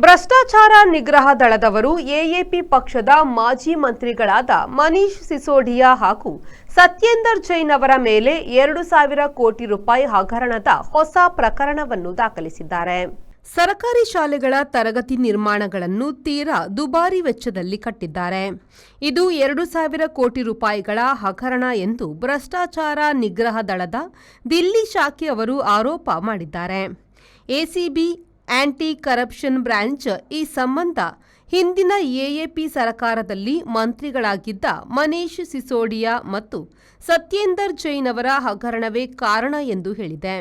ಭ್ರಷ್ಟಾಚಾರ ನಿಗ್ರಹ ದಳದವರು ಎಎಪಿ ಪಕ್ಷದ ಮಾಜಿ ಮಂತ್ರಿಗಳಾದ ಮನೀಶ್ ಸಿಸೋಡಿಯಾ ಹಾಗೂ ಸತ್ಯೇಂದರ್ ಜೈನ್ ಅವರ ಮೇಲೆ 2,000 ಕೋಟಿ ರೂಪಾಯಿ ಹಗರಣದ ಹೊಸ ಪ್ರಕರಣವನ್ನು ದಾಖಲಿಸಿದ್ದಾರೆ. ಸರ್ಕಾರಿ ಶಾಲೆಗಳ ತರಗತಿ ನಿರ್ಮಾಣಗಳನ್ನು ತೀರಾ ದುಬಾರಿ ವೆಚ್ಚದಲ್ಲಿ ಕಟ್ಟಿದ್ದಾರೆ. ಇದು 2,000 ಕೋಟಿ ರೂಪಾಯಿಗಳ ಹಗರಣ ಎಂದು ಭ್ರಷ್ಟಾಚಾರ ನಿಗ್ರಹ ದಳದ ದಿಲ್ಲಿ ಶಾಖೆಯವರು ಆರೋಪ ಮಾಡಿದ್ದಾರೆ. ಎಸಿಬಿ ಆಂಟಿ ಕರಪ್ಷನ್ ಬ್ರಾಂಚ್ ಈ ಸಂಬಂಧ ಹಿಂದಿನ ಎಎಪಿ ಸರ್ಕಾರದಲ್ಲಿ ಮಂತ್ರಿಗಳಾಗಿದ್ದ ಮನೀಶ್ ಸಿಸೋಡಿಯಾ ಮತ್ತು ಸತ್ಯೇಂದರ್ ಜೈನ್ ಅವರ ಹಗರಣವೇ ಕಾರಣ ಎಂದು ಹೇಳಿದೆ.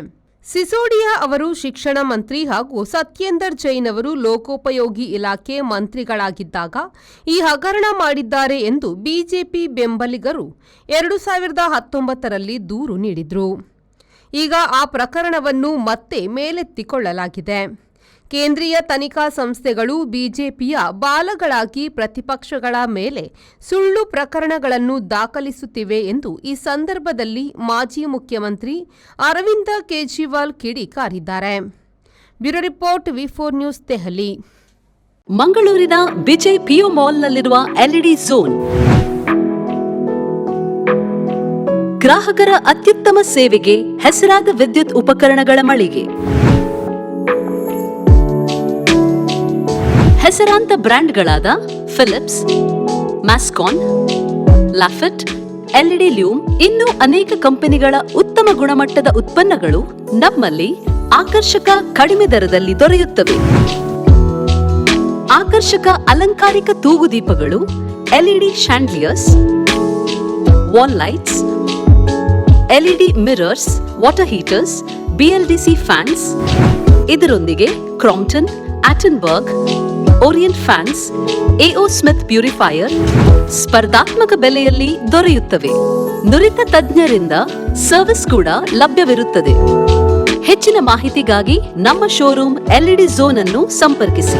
ಸಿಸೋಡಿಯಾ ಅವರು ಶಿಕ್ಷಣ ಮಂತ್ರಿ ಹಾಗೂ ಸತ್ಯೇಂದರ್ ಜೈನ್ ಅವರು ಲೋಕೋಪಯೋಗಿ ಇಲಾಖೆ ಮಂತ್ರಿಗಳಾಗಿದ್ದಾಗ ಈ ಹಗರಣ ಮಾಡಿದ್ದಾರೆ ಎಂದು ಬಿಜೆಪಿ ಬೆಂಬಲಿಗರು 2019ರಲ್ಲಿ ದೂರು ನೀಡಿದ್ರು. ಈಗ ಆ ಪ್ರಕರಣವನ್ನು ಮತ್ತೆ ಮೇಲೆತ್ತಿಕೊಳ್ಳಲಾಗಿದೆ. ಕೇಂದ್ರೀಯ ತನಿಖಾ ಸಂಸ್ಥೆಗಳು ಬಿಜೆಪಿಯ ಬಾಲಗಳಾಗಿ ಪ್ರತಿಪಕ್ಷಗಳ ಮೇಲೆ ಸುಳ್ಳು ಪ್ರಕರಣಗಳನ್ನು ದಾಖಲಿಸುತ್ತಿವೆ ಎಂದು ಈ ಸಂದರ್ಭದಲ್ಲಿ ಮಾಜಿ ಮುಖ್ಯಮಂತ್ರಿ ಅರವಿಂದ ಕೇಜ್ರಿವಾಲ್ ಕಿಡಿಕಾರಿದ್ದಾರೆ. ಬ್ಯೂರೋ ರಿಪೋರ್ಟ್ ವಿ4 ನ್ಯೂಸ್ ದೆಹಲಿ. ಮಂಗಳೂರಿನ ವಿಜಯ್ ಪಿಯು ಮಾಲ್ನಲ್ಲಿರುವ ಎಲ್ಇಡಿ ಝೋನ್ ಗ್ರಾಹಕರ ಅತ್ಯುತ್ತಮ ಸೇವೆಗೆ ಹೆಸರಾದ ವಿದ್ಯುತ್ ಉಪಕರಣಗಳ ಮಳಿಗೆ. ಹೆಸರಾಂತ ಬ್ರ್ಯಾಂಡ್ಗಳಾದ ಫಿಲಿಪ್ಸ್, ಮ್ಯಾಸ್ಕಾನ್, ಲಾಫೆಟ್, ಎಲ್ಇಡಿ ಲ್ಯೂಮ್ ಇನ್ನೂ ಅನೇಕ ಕಂಪನಿಗಳ ಉತ್ತಮ ಗುಣಮಟ್ಟದ ಉತ್ಪನ್ನಗಳು ನಮ್ಮಲ್ಲಿ ಆಕರ್ಷಕ ಕಡಿಮೆ ದರದಲ್ಲಿ ದೊರೆಯುತ್ತವೆ. ಆಕರ್ಷಕ ಅಲಂಕಾರಿಕ ತೂಗುದೀಪಗಳು, LED chandeliers, wall lights, LED mirrors, water heaters, BLDC fans, ಇದರೊಂದಿಗೆ Crompton, Atomberg, Orient fans, AO Smith purifier ಸ್ಪರ್ಧಾತ್ಮಕ ಬೆಲೆಯಲ್ಲಿ ದೊರೆಯುತ್ತವೆ. ನುರಿತ ತಜ್ಞರಿಂದ ಸರ್ವಿಸ್ ಕೂಡ ಲಭ್ಯವಿರುತ್ತದೆ. ಹೆಚ್ಚಿನ ಮಾಹಿತಿಗಾಗಿ ನಮ್ಮ ಶೋರೂಮ್ ಎಲ್ಇಡಿ ಝೋನ್ ಅನ್ನು ಸಂಪರ್ಕಿಸಿ.